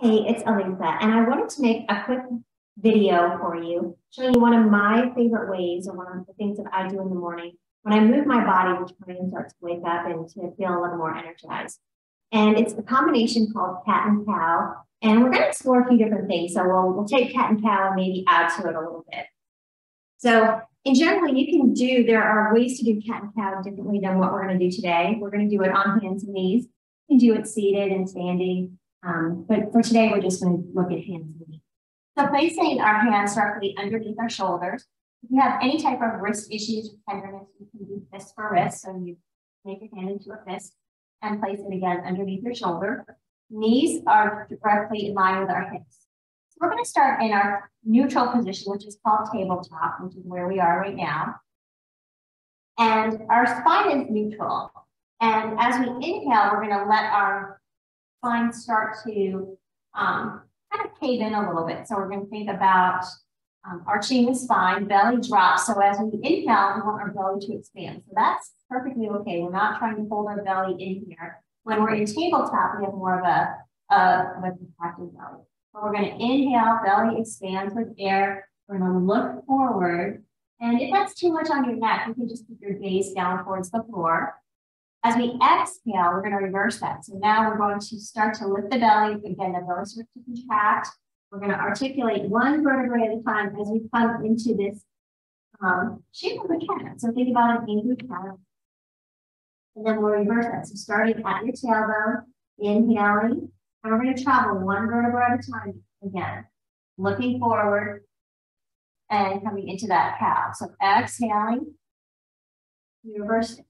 Hey, it's Elisa, and I wanted to make a quick video for you showing you one of my favorite ways, or one of the things that I do in the morning when I move my body to try and start to wake up and to feel a little more energized. And it's a combination called cat and cow, and we're going to explore a few different things. So we'll take cat and cow and maybe add to it a little bit. So in general, there are ways to do cat and cow differently than what we're going to do today. We're going to do it on hands and knees. You can do it seated and standing. But for today, we're just going to look at hands and knees. So placing our hands directly underneath our shoulders. If you have any type of wrist issues or tenderness, you can do fist for wrist. So you make your hand into a fist and place it again underneath your shoulder. Knees are directly in line with our hips. So we're going to start in our neutral position, which is called tabletop, which is where we are right now. And our spine is neutral. And as we inhale, we're going to let our spine start to kind of cave in a little bit. So we're going to think about arching the spine, belly drops. So as we inhale, we want our belly to expand. So that's perfectly okay. We're not trying to hold our belly in here. When we're in tabletop, we have more of a contracted belly. So we're going to inhale, belly expands with air. We're going to look forward. And if that's too much on your neck, you can just keep your gaze down towards the floor. As we exhale, we're going to reverse that. So now we're going to start to lift the belly. Again, the belly starts to contract. We're going to articulate one vertebrae at a time as we come into this shape of a cat. So think about an angry cat. And then we'll reverse that. So starting at your tailbone, inhaling, and we're going to travel one vertebra at a time again. Looking forward and coming into that cow. So exhaling, reverse it.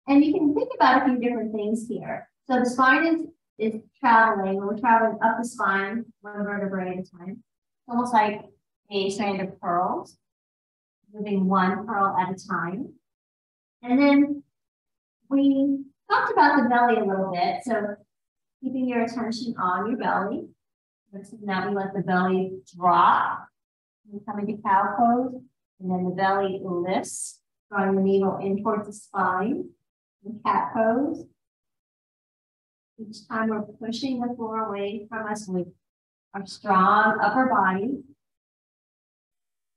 And you can think about a few different things here. So the spine is traveling. We're traveling up the spine, one vertebrae at a time. It's almost like a strand of pearls, moving one pearl at a time. And then we talked about the belly a little bit. So keeping your attention on your belly. Now we let the belly drop. We come into cow pose. And then the belly lifts, drawing the needle in towards the spine. In cat pose. Each time we're pushing the floor away from us with our strong upper body.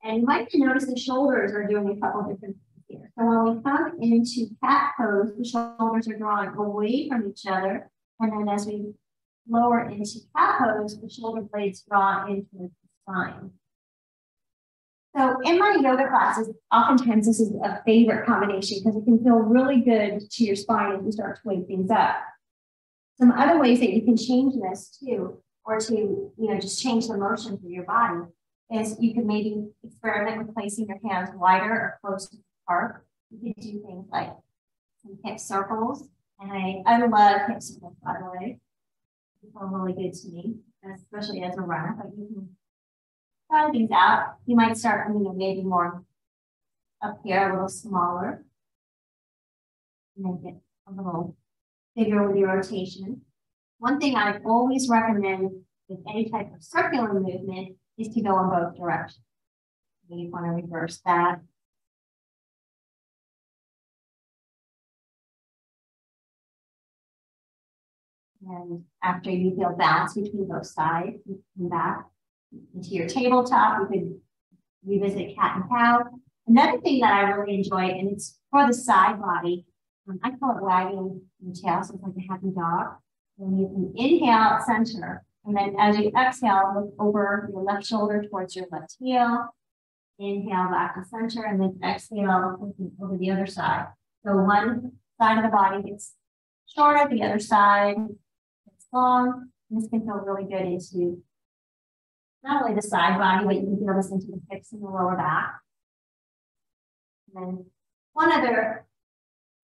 And you might notice the shoulders are doing a couple different things here. So when we come into cat pose, the shoulders are drawing away from each other. And then as we lower into cat pose, the shoulder blades draw into the spine. So in my yoga classes, oftentimes this is a favorite combination because it can feel really good to your spine as you start to wake things up. Some other ways that you can change this too, or to just change the motion for your body, is you can maybe experiment with placing your hands wider or closer apart. You can do things like some hip circles, and I love hip circles, by the way. They feel really good to me, especially as a runner, but you can try these out. You might start, maybe more up here, a little smaller. And then get a little bigger with your rotation. One thing I always recommend with any type of circular movement is to go in both directions. You want to reverse that. And after you feel balance between both sides, you come back into your tabletop. You could revisit cat and cow. Another thing that I really enjoy, and it's for the side body, I call it wagging the tail, so it's like a happy dog. And you can inhale, center, and then as you exhale, look over your left shoulder towards your left heel. Inhale back to center, and then exhale, looking over the other side. So one side of the body gets shorter, the other side gets long. And this can feel really good into not only the side body, but you can feel this into the hips and the lower back. And then one other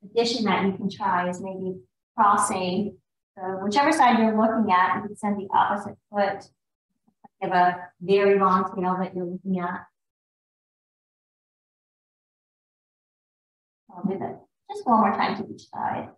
addition that you can try is maybe crossing. So whichever side you're looking at, you can send the opposite foot. You have a very long tail that you're looking at. I'll do that just one more time to each side.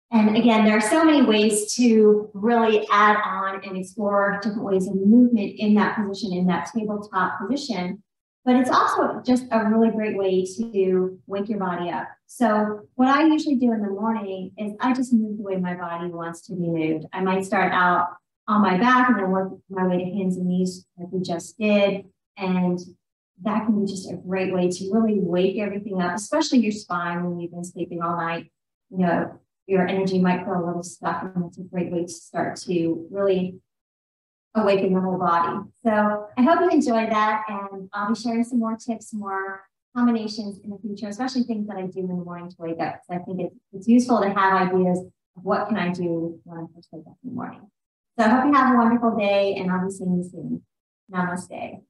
And again, there are so many ways to really add on and explore different ways of movement in that position, in that tabletop position. but it's also just a really great way to wake your body up. So what I usually do in the morning is I just move the way my body wants to be moved. I might start out on my back and then work my way to hands and knees like we just did. And that can be just a great way to really wake everything up, especially your spine when you've been sleeping all night. You know, your energy might feel a little stuck, and it's a great way to start to really awaken the whole body. So I hope you enjoyed that, and I'll be sharing some more tips, more combinations in the future, especially things that I do in the morning to wake up, because I think it's useful to have ideas of what can I do when I first wake up in the morning. So I hope you have a wonderful day, and I'll be seeing you soon. Namaste.